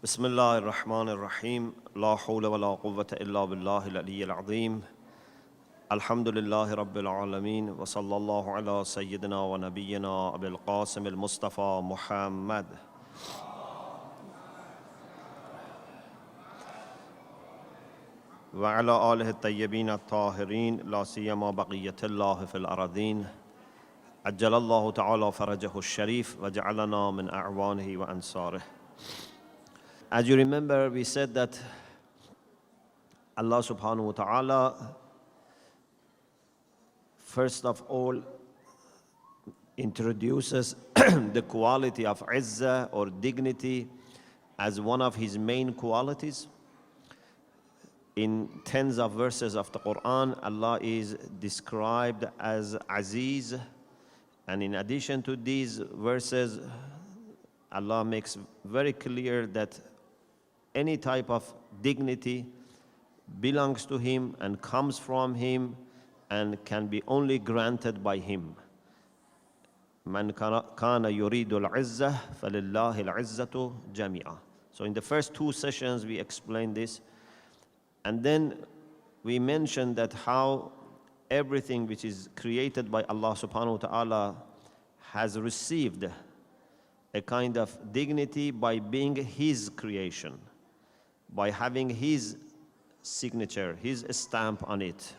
بسم الله الرحمن الرحيم لا حول ولا قوة إلا بالله العلي العظيم الحمد لله رب العالمين وصلى الله على سيدنا ونبينا أبي القاسم المصطفى محمد وعلى آله الطيبين الطاهرين لا سيما بقية الله في الأراضين عجل الله تعالى فرجه الشريف وجعلنا من أعوانه وأنصاره. As you remember, we said that Allah subhanahu wa ta'ala first of all introduces the quality of izzah or dignity as one of his main qualities. In tens of verses of the Quran, Allah is described as Aziz, and in addition to these verses, Allah makes very clear that any type of dignity belongs to Him and comes from Him and can be only granted by Him. Man kana yuridu al-izzah falillahi al-izzatu jami'a. So in the first two sessions we explained this, and then we mentioned that how everything which is created by Allah subhanahu wa ta'ala has received a kind of dignity by being His creation, by having His signature, His stamp on it.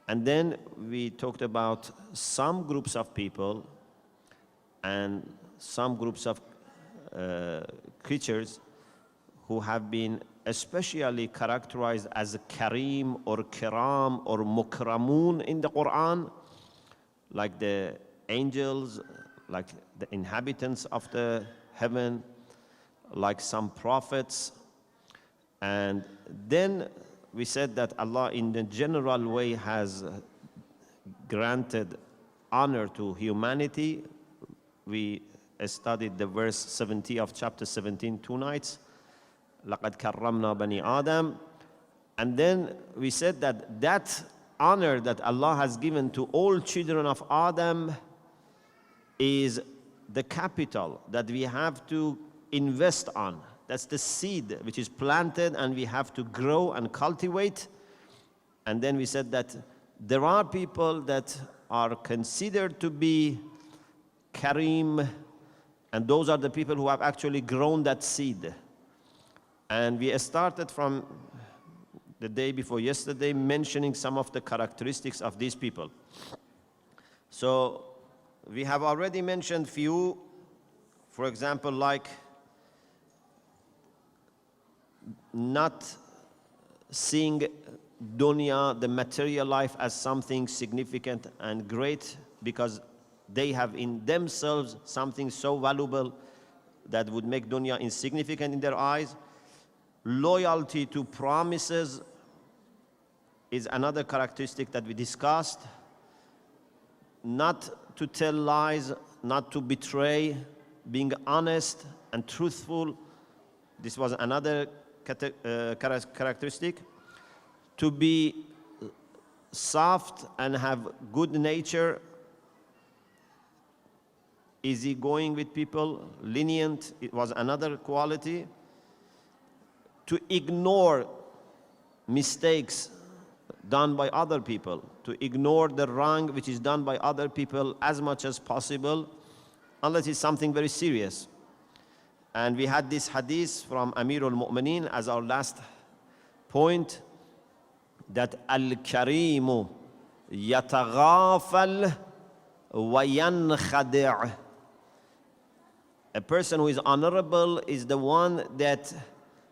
And then we talked about some groups of people and some groups of creatures who have been especially characterized as Kareem or Kiram or Mukramun in the Quran, like the angels, like the inhabitants of the heaven, like some prophets. And then we said that Allah in the general way has granted honor to humanity. We studied the verse 70 of chapter 17 two nights. لَقَدْ كَرَّمْنَا بَنِي آدَمَ. And then we said that that honor that Allah has given to all children of Adam is the capital that we have to invest on. That's the seed which is planted and we have to grow and cultivate. And then we said that there are people that are considered to be Kareem, and those are the people who have actually grown that seed. And we started from the day before yesterday mentioning some of the characteristics of these people. So we have already mentioned few, for example, like not seeing dunya, the material life, as something significant and great because they have in themselves something so valuable that would make dunya insignificant in their eyes. Loyalty to promises is another characteristic that we discussed. Not to tell lies, not to betray, being honest and truthful. This was another characteristic. To be soft and have good nature, easygoing with people, lenient, it was another quality. To ignore mistakes done by other people, to ignore the wrong which is done by other people as much as possible, unless it's something very serious. And we had this hadith from Amirul Mu'mineen as our last point, that Al-Karimu yataghafal wa yankhadi'. A person who is honorable is the one that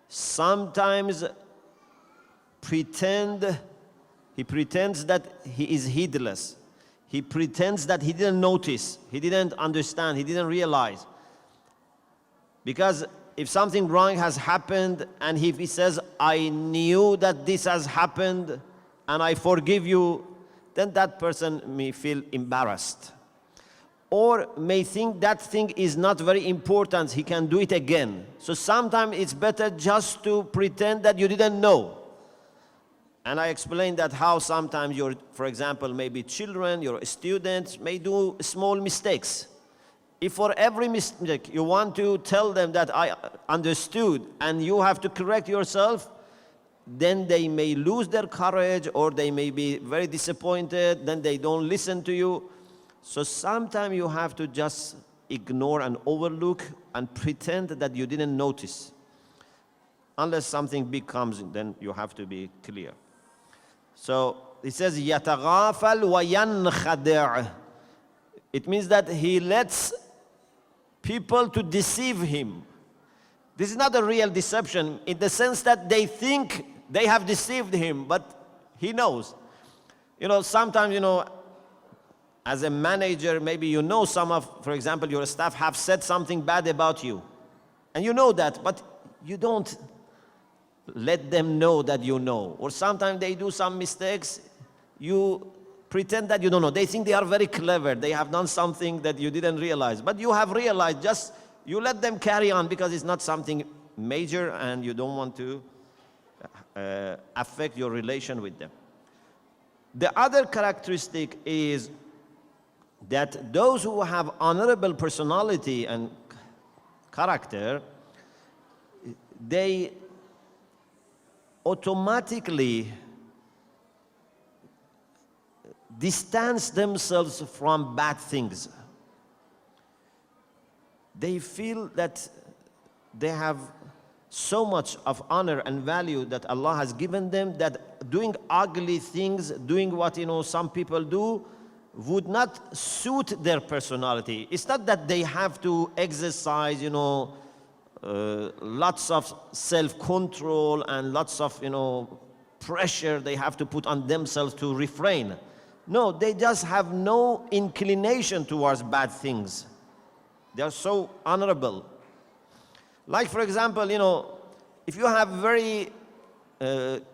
sometimes pretends that he is heedless. He pretends that he didn't notice, he didn't understand, he didn't realize. Because if something wrong has happened and if he says, I knew that this has happened and I forgive you, then that person may feel embarrassed. Or may think that thing is not very important, he can do it again. So sometimes it's better just to pretend that you didn't know. And I explained that how sometimes for example, maybe children, your students may do small mistakes. If for every mistake you want to tell them that I understood and you have to correct yourself, then they may lose their courage or they may be very disappointed, then they don't listen to you. So sometimes you have to just ignore and overlook and pretend that you didn't notice. Unless something big comes in, then you have to be clear. So it says, يَتَغَافَلْ وَيَنْخَدِعْ. It means that he lets people to deceive him. This is not a real deception in the sense that they think they have deceived him, but he knows. Sometimes, as a manager, maybe some of, for example, your staff have said something bad about you. And you know that, but you don't let them know that you know. Or sometimes they do some mistakes, you pretend that you don't know. They think they are very clever. They have done something that you didn't realize. But you have realized, just you let them carry on because it's not something major and you don't want to affect your relation with them. The other characteristic is that those who have honorable personality and character, they automatically distance themselves from bad things. They feel that they have so much of honor and value that Allah has given them that doing ugly things, doing what some people do, would not suit their personality. It's not that they have to exercise, lots of self-control and lots of, pressure they have to put on themselves to refrain. No, they just have no inclination towards bad things. They are so honorable. Like, for example, if you have very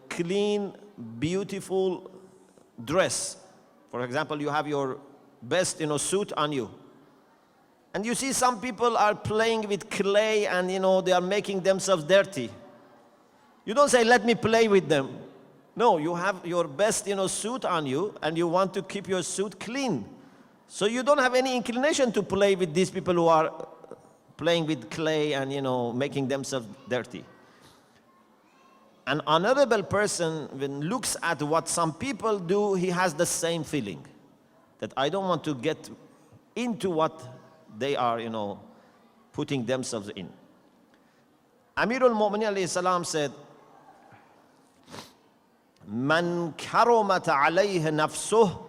clean, beautiful dress, for example, you have your best, suit on you, and you see some people are playing with clay and, they are making themselves dirty. You don't say, let me play with them. No, you have your best, suit on you, and you want to keep your suit clean. So you don't have any inclination to play with these people who are playing with clay and, making themselves dirty. An honorable person, when looks at what some people do, he has the same feeling, that I don't want to get into what they are, putting themselves in. Amirul Mu'minin alayhi salam said, Man karamat alayhi nafsuh,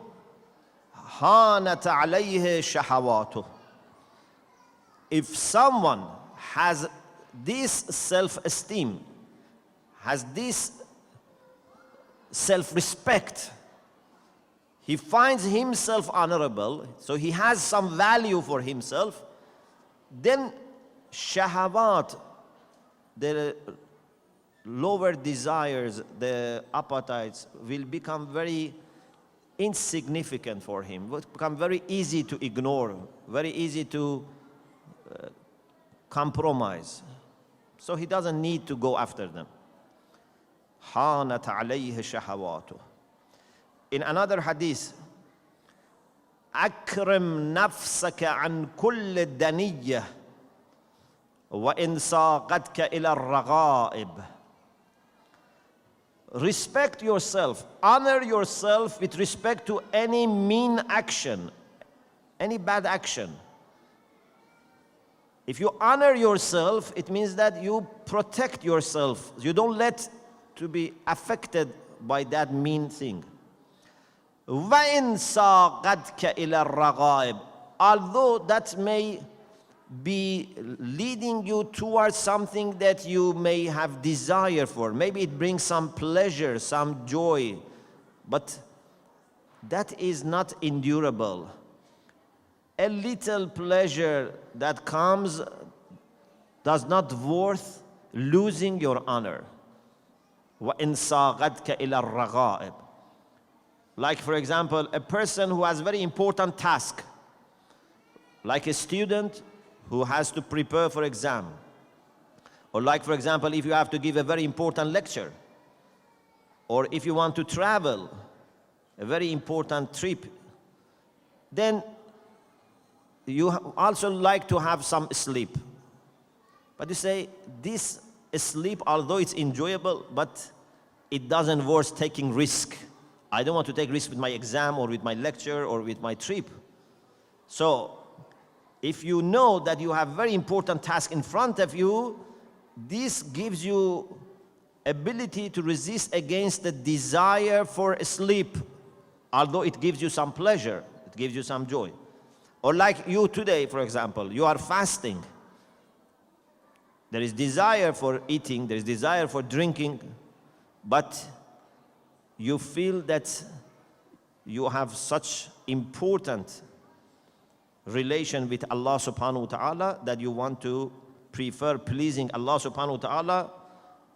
hanat alayhi shahawatuh. If someone has this self-esteem, has this self-respect, he finds himself honorable, so he has some value for himself, then shahawat, the lower desires, the appetites, will become very insignificant for him, will become very easy to ignore, very easy to compromise. So he doesn't need to go after them. حانت عليه شهواته. In another hadith, أكرم نفسك عن كل دنية وإن ساقتك إلى الرغائب. Respect yourself, honor yourself with respect to any mean action, any bad action. If you honor yourself, it means that you protect yourself. You don't let to be affected by that mean thing. وَإِن سَاقَتْكَ إِلَى الرَّغَائِبِ. Although that may be leading you towards something that you may have desire for. Maybe it brings some pleasure, some joy, but that is not endurable. A little pleasure that comes does not worth losing your honor. وَإِن سَاقَتْكَ إِلَى الرَّغَائِبِ. Like, for example, a person who has very important task, like a student who has to prepare for exam, or like, for example, if you have to give a very important lecture, or if you want to travel, a very important trip, then you also like to have some sleep. But you say, this sleep, although it's enjoyable, but it doesn't worth taking risk. I don't want to take risk with my exam or with my lecture or with my trip. So if you know that you have very important task in front of you, this gives you ability to resist against the desire for sleep, although it gives you some pleasure, it gives you some joy. Or like you today, for example, you are fasting. There is desire for eating, there is desire for drinking, but you feel that you have such important relation with Allah subhanahu wa ta'ala that you want to prefer pleasing Allah subhanahu wa ta'ala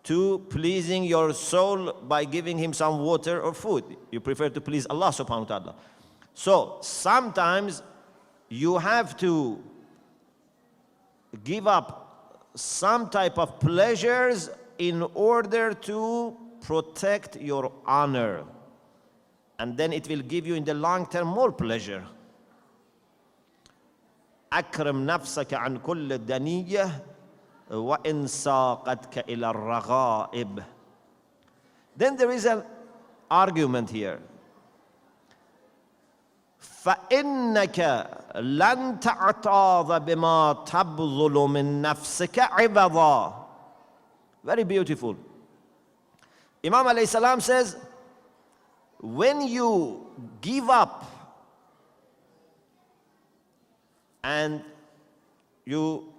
to pleasing your soul by giving him some water or food. You prefer to please Allah subhanahu wa ta'ala. So sometimes you have to give up some type of pleasures in order to protect your honor. And then it will give you in the long term more pleasure. أكرم نفسك عن كل الدنية وإن ساقتك إلى الرغائب. Then there is an argument here. فإنك لن تعتاض بما تبذل من نفسك عوضا. Very beautiful. Imam alayhi salam says, when you give up and you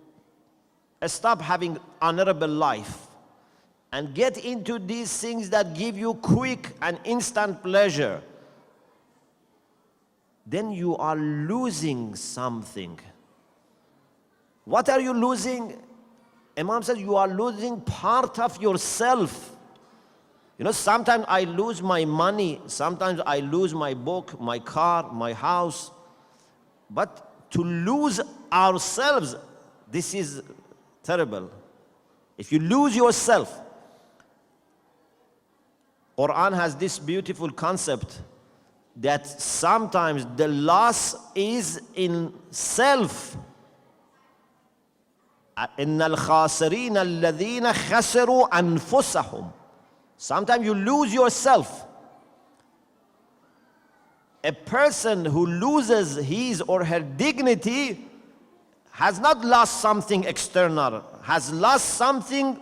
stop having honorable life and get into these things that give you quick and instant pleasure, then you are losing something. What are you losing? Imam says you are losing part of yourself. You know, sometimes I lose my money, sometimes I lose my book, my car, my house. But to lose ourselves, this is terrible. If you lose yourself, Quran has this beautiful concept that sometimes the loss is in self. إن الخاسرين الذين خسروا أنفسهم. Sometimes you lose yourself. A person who loses his or her dignity has not lost something external, has lost something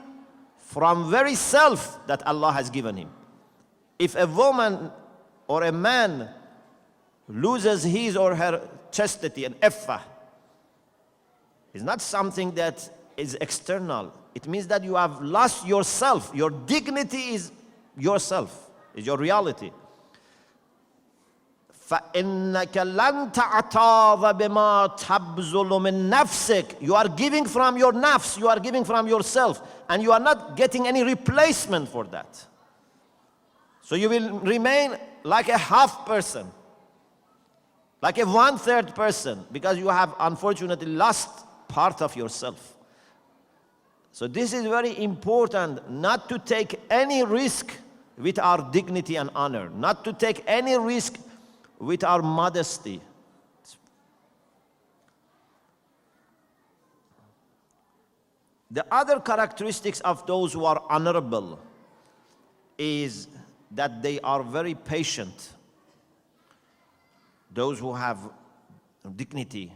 from very self that Allah has given him. If a woman or a man loses his or her chastity and iffah, it's not something that is external. It means that you have lost yourself. Your dignity is yourself, is your reality. فَإِنَّكَ لَن تَعْتَاضَ بِمَا تَبْذُلُ مِن نَفْسِكَ. You are giving from your nafs, you are giving from yourself, and you are not getting any replacement for that. So you will remain like a half person, like a 1/3 person, because you have unfortunately lost part of yourself. So this is very important, not to take any risk with our dignity and honor, not to take any risk with our modesty. The other characteristics of those who are honorable is that they are very patient. Those who have dignity,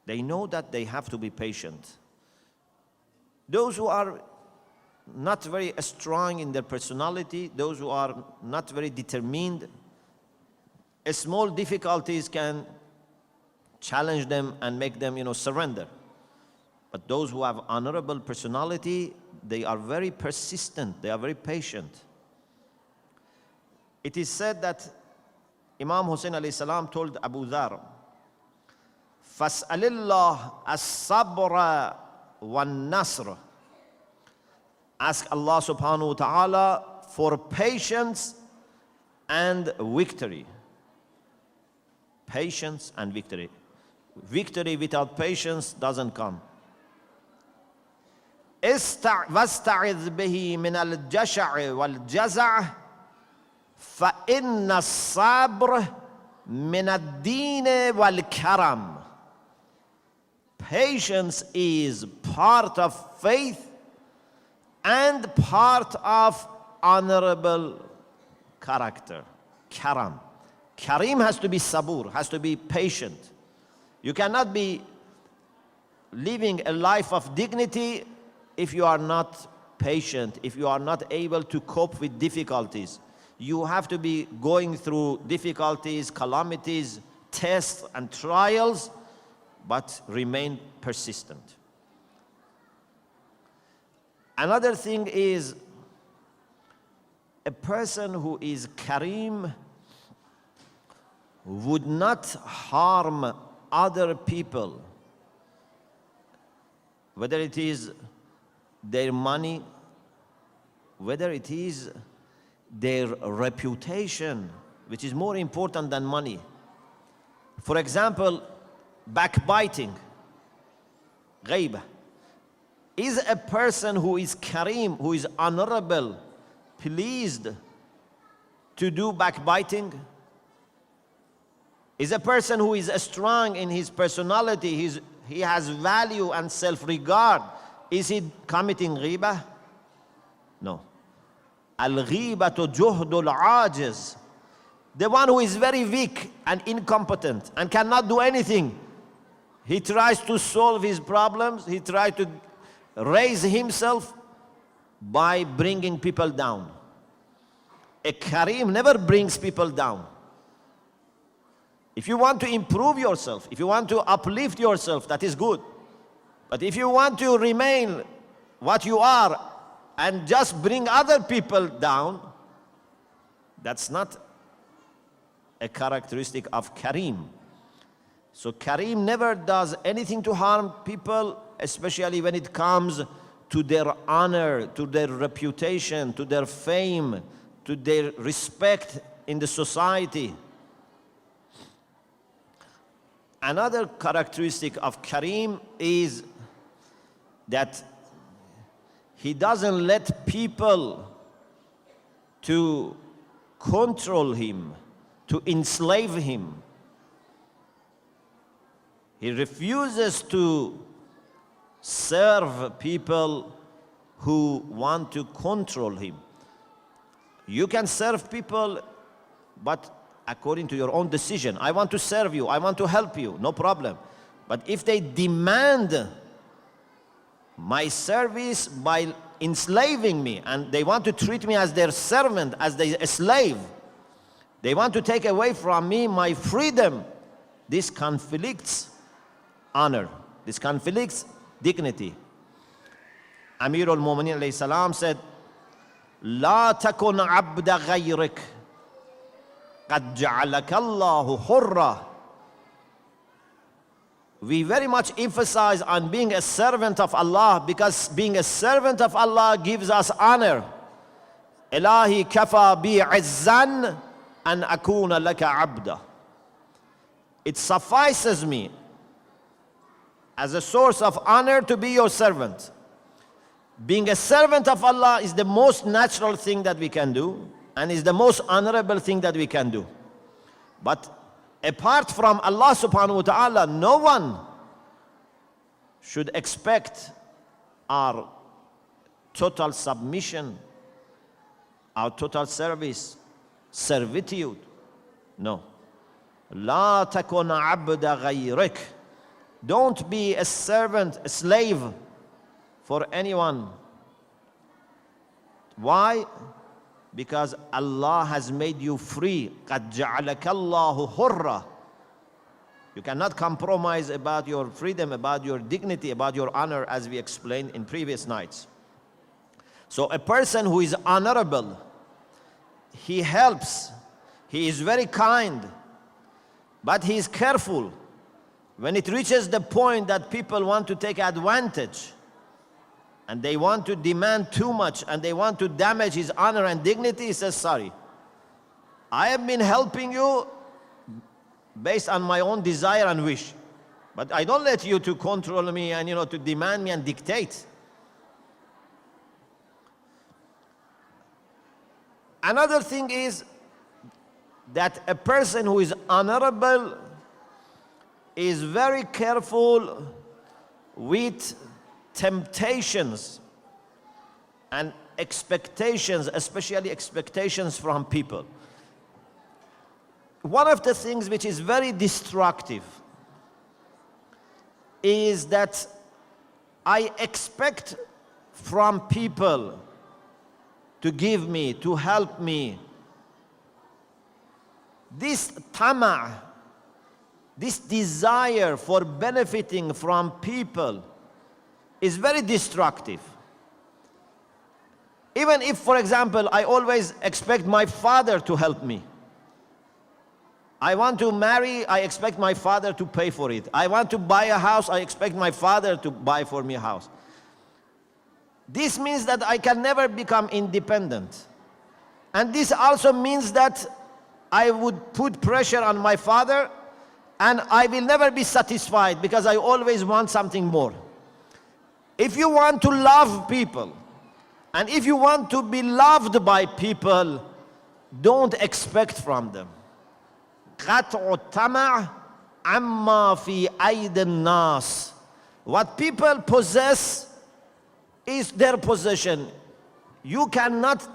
they know that they have to be patient. Those who are not very strong in their personality, those who are not very determined, small difficulties can challenge them and make them, surrender. But those who have honorable personality, they are very persistent, they are very patient. It is said that Imam Hussein alayhi salam told Abu Dhar, فَاسْأَلِ اللَّهَ الصَّبْرَ وَالنَّصْرَ. Ask Allah subhanahu wa ta'ala for patience and victory. Patience and victory. Victory without patience doesn't come. وَاسْتَعِذْ بِهِ مِنَ الْجَشَعِ وَالْجَزَعِ فَإِنَّ الصَّبْرَ مِنَ الدِّينِ وَالْكَرَمِ. patience is part of faith and part of honorable character. Karam. Karim has to be sabur, has to be patient. You cannot be living a life of dignity if you are not patient, if you are not able to cope with difficulties. You have to be going through difficulties, calamities, tests and trials, but remain persistent. Another thing is, a person who is Karim would not harm other people, whether it is their money, whether it is their reputation, which is more important than money. For example, backbiting, ghaibah. Is a person who is Karim, who is honorable, pleased to do backbiting? Is a person who is strong in his personality, he has value and self-regard, is he committing ghibah? No. Al-ghibatu juhdul ajiz. The one who is very weak and incompetent and cannot do anything. He tries to solve his problems, he tries to raise himself by bringing people down. A Karim never brings people down. If you want to improve yourself, if you want to uplift yourself, that is good. But if you want to remain what you are and just bring other people down, that's not a characteristic of Karim. So Karim never does anything to harm people, especially when it comes to their honor, to their reputation, to their fame, to their respect in the society. Another characteristic of Karim is that he doesn't let people to control him, to enslave him. He refuses to serve people who want to control him. You can serve people, but according to your own decision. I want to serve you, I want to help you, no problem. But if they demand my service by enslaving me, and they want to treat me as their servant, as a slave, they want to take away from me my freedom, this conflicts honor, this conflicts dignity. Amir al-Mu'minin alayhi salam said, لا تكن عبد غيرك قد جعلك الله حرا. We very much emphasize on being a servant of Allah, because being a servant of Allah gives us honor. Ilahi kafa bi izzan an akuna laka abda. It suffices me as a source of honor to be your servant. Being a servant of Allah is the most natural thing that we can do, and is the most honorable thing that we can do. But apart from Allah subhanahu wa ta'ala, no one should expect our total submission, our total service, servitude. No. La takun abda ghayrik. Don't be a servant, a slave for anyone. Why? Because Allah has made you free. قَدْ جَعَلَكَ اللَّهُ حُرًّا. You cannot compromise about your freedom, about your dignity, about your honor, as we explained in previous nights. So a person who is honorable, he helps, he is very kind, but he is careful. When it reaches the point that people want to take advantage, and they want to demand too much, and they want to damage his honor and dignity, he says, sorry, I have been helping you based on my own desire and wish, but I don't let you to control me and to demand me and dictate. Another thing is that a person who is honorable is very careful with temptations and expectations, especially expectations from people. One of the things which is very destructive is that I expect from people to give me, to help me. This tama', this desire for benefiting from people is very destructive. Even if, for example, I always expect my father to help me. I want to marry, I expect my father to pay for it. I want to buy a house, I expect my father to buy for me a house. This means that I can never become independent. And this also means that I would put pressure on my father, and I will never be satisfied because I always want something more. If you want to love people, and if you want to be loved by people, don't expect from them. قطع الطمع عما في أيدي الناس. What people possess is their possession. You cannot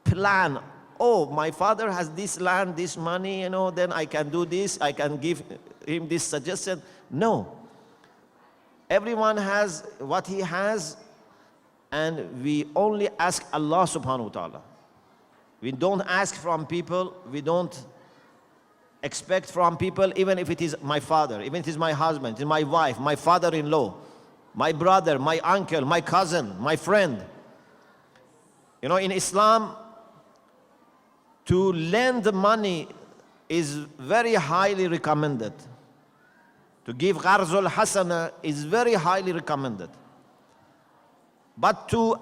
plan, oh, my father has this land, this money, then I can do this, I can give him this suggestion. No. Everyone has what he has, and we only ask Allah subhanahu wa ta'ala. We don't ask from people, we don't expect from people, even if it is my father, even if it is my husband, it is my wife, my father-in-law, my brother, my uncle, my cousin, my friend. In Islam, to lend money is very highly recommended. To give gharzul hasana is very highly recommended. But to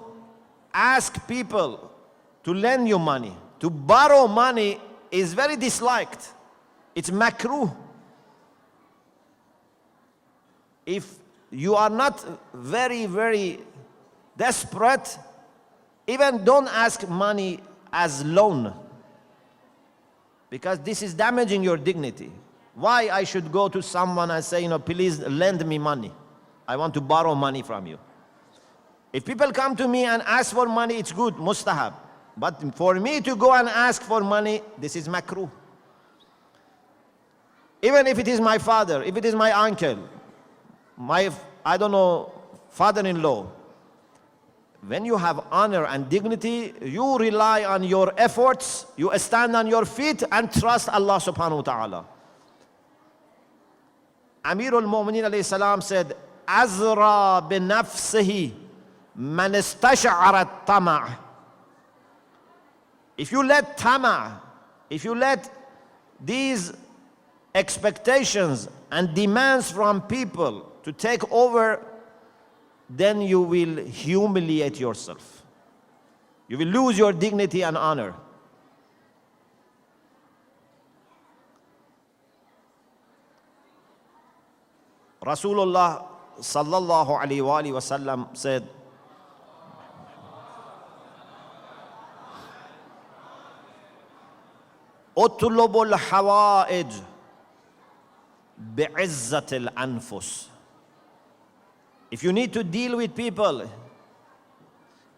ask people to lend you money, to borrow money is very disliked. It's makruh. If you are not very, very desperate, even don't ask money as loan, because this is damaging your dignity. Why I should go to someone and say, please lend me money. I want to borrow money from you. If people come to me and ask for money, it's good, mustahab. But for me to go and ask for money, this is makruh. Even if it is my father, if it is my uncle, my, father-in-law, when you have honor and dignity, you rely on your efforts, you stand on your feet and trust Allah subhanahu wa ta'ala. Amirul Mu'mineen alayhi salam said, Azra bin nafsihi man istash'ara tama'. If you let tama', if you let these expectations and demands from people to take over, then you will humiliate yourself. You will lose your dignity and honor. Rasulullah sallallahu alaihi wasallam said, "Utlubul hawaij bi'izzatil anfus." If you need to deal with people,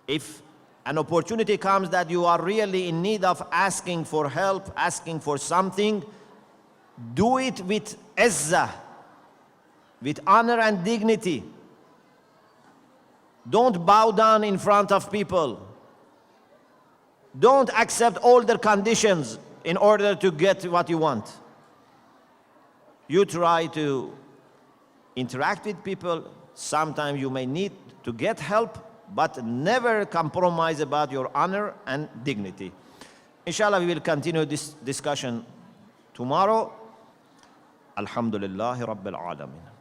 if an opportunity comes that you are really in need of asking for help, asking for something, do it with izzah, with honor and dignity. Don't bow down in front of people. Don't accept all their conditions in order to get what you want. You try to interact with people. Sometimes you may need to get help, but never compromise about your honor and dignity. Inshallah, we will continue this discussion tomorrow. Alhamdulillahi Rabbil Alameen.